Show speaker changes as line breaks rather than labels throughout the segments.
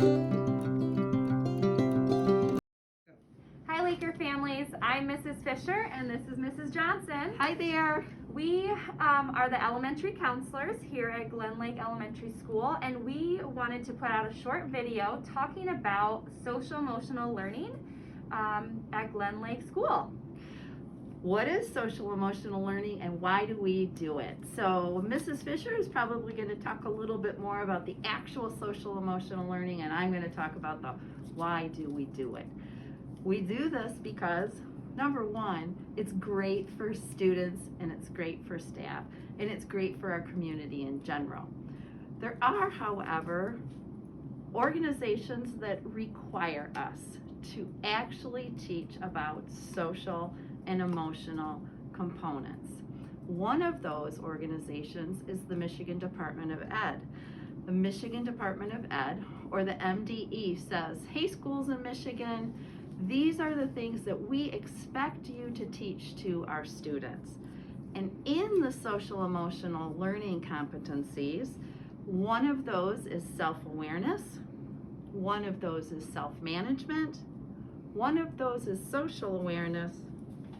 Hi Laker families, I'm Mrs. Fisher and this is Mrs. Johnson.
Hi there.
We are the elementary counselors here at Glen Lake Elementary School, and we wanted to put out a short video talking about social emotional learning at Glen Lake School.
What is social emotional learning and why do we do it? So Mrs. Fisher is probably going to talk a little bit more about the actual social emotional learning, and I'm going to talk about the why do we do it. We do this because, number one, it's great for students and it's great for staff and it's great for our community in general. There are, however, organizations that require us to actually teach about social and emotional components. One of those organizations is the Michigan Department of Ed. The Michigan Department of Ed, or the MDE, says, hey, schools in Michigan, these are the things that we expect you to teach to our students. And in the social emotional learning competencies, one of those is self-awareness, one of those is self-management, one of those is social awareness,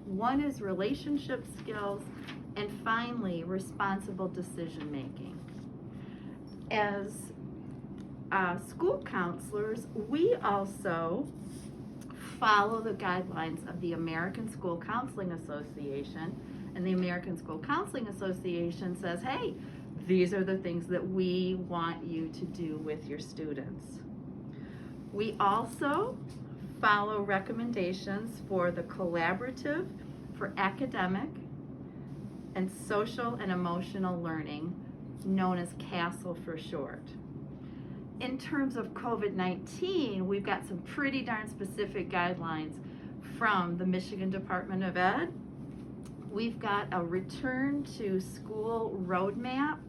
one is relationship skills, and finally, responsible decision making. As school counselors, we also follow the guidelines of the American School Counseling Association, and the American School Counseling Association says, hey, these are the things that we want you to do with your students. We also follow recommendations for the Collaborative for Academic and Social and Emotional Learning, known as CASEL for short. In terms of COVID-19, we've got some pretty darn specific guidelines from the Michigan Department of Ed. We've got a return to school roadmap,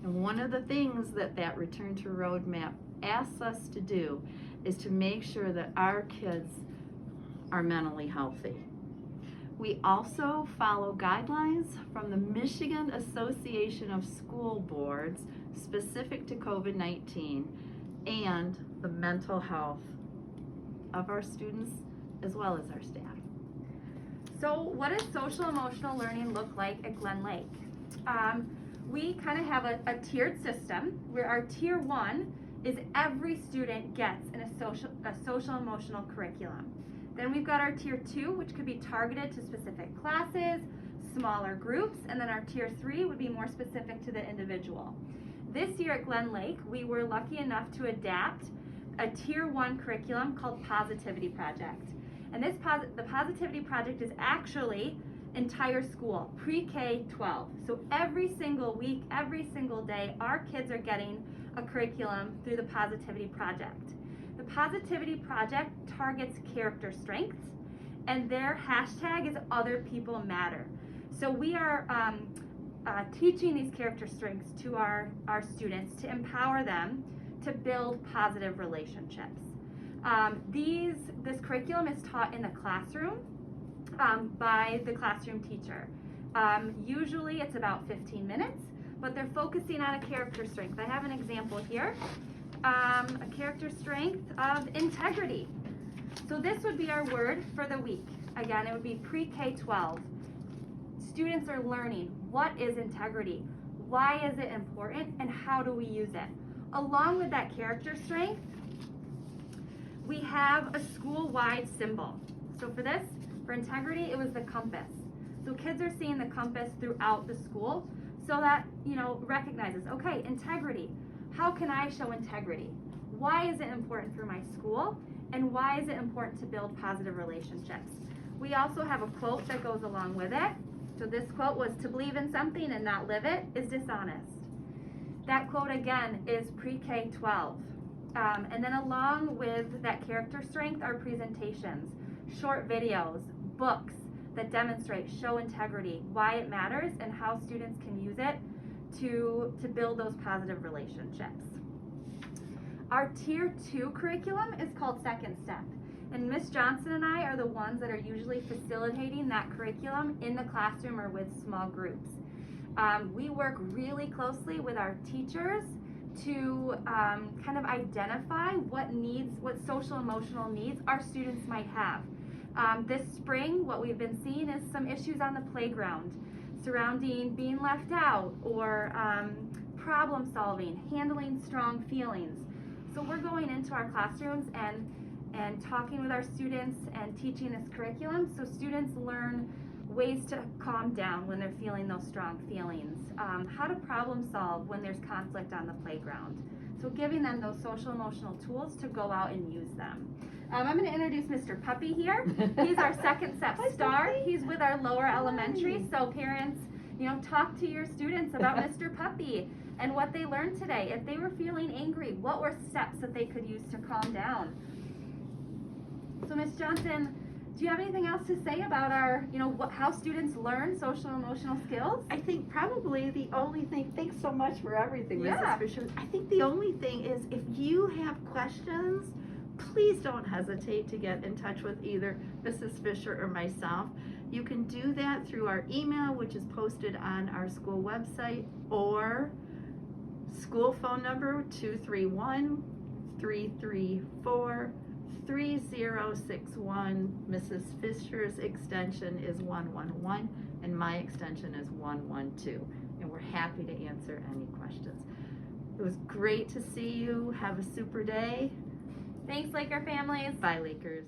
and one of the things that return to roadmap asks us to do is to make sure that our kids are mentally healthy. We also follow guidelines from the Michigan Association of School Boards specific to COVID-19 and the mental health of our students as well as our staff.
So what does social emotional learning look like at Glen Lake? We kind of have a tiered system where our tier 1 is every student gets in a social emotional curriculum. Then we've got our tier 2, which could be targeted to specific classes, smaller groups, and then our tier 3 would be more specific to the individual. This year at Glen Lake, we were lucky enough to adapt a tier 1 curriculum called Positivity Project. And the Positivity Project is actually entire school, pre-K-12. So every single week, every single day, our kids are getting a curriculum through the Positivity Project. The Positivity Project targets character strengths, and their hashtag is Other People Matter. So we are teaching these character strengths to our students to empower them to build positive relationships. This curriculum is taught in the classroom by the classroom teacher. Usually it's about 15 minutes, but they're focusing on a character strength. I have an example here, a character strength of integrity. So this would be our word for the week. Again, it would be pre-K-12. Students are learning what is integrity, why is it important, and how do we use it. Along with that character strength, we have a school-wide symbol. So for integrity, it was the compass. So kids are seeing the compass throughout the school so that, recognizes, okay, integrity. How can I show integrity? Why is it important for my school? And why is it important to build positive relationships? We also have a quote that goes along with it. So this quote was, to believe in something and not live it is dishonest. That quote again is pre-K-12. And then along with that character strength are presentations, short videos, books that demonstrate, show integrity, why it matters, and how students can use it to build those positive relationships. Our Tier 2 curriculum is called Second Step. And Ms. Johnson and I are the ones that are usually facilitating that curriculum in the classroom or with small groups. We work really closely with our teachers to kind of identify what social emotional needs our students might have. This spring, what we've been seeing is some issues on the playground surrounding being left out or problem solving, handling strong feelings. So we're going into our classrooms and talking with our students and teaching this curriculum so students learn ways to calm down when they're feeling those strong feelings, how to problem solve when there's conflict on the playground. So giving them those social emotional tools to go out and use them. I'm going to introduce Mr. Puppy here. He's our second step star. He's with our lower elementary, so parents, talk to your students about Mr. Puppy and what they learned today. If they were feeling angry, what were steps that they could use to calm down? So Ms. Johnson, do you have anything else to say about our, how students learn social emotional skills?
I think probably the only thing, thanks so much for everything,
Yeah.
Mrs. Fisher. I think the only thing is if you have questions, please don't hesitate to get in touch with either Mrs. Fisher or myself. You can do that through our email, which is posted on our school website, or school phone number 231-334-3061. Mrs. Fisher's extension is 111 and my extension is 112, and we're happy to answer any questions. It was great to see you. Have a super day.
Thanks, Laker families.
Bye, Lakers.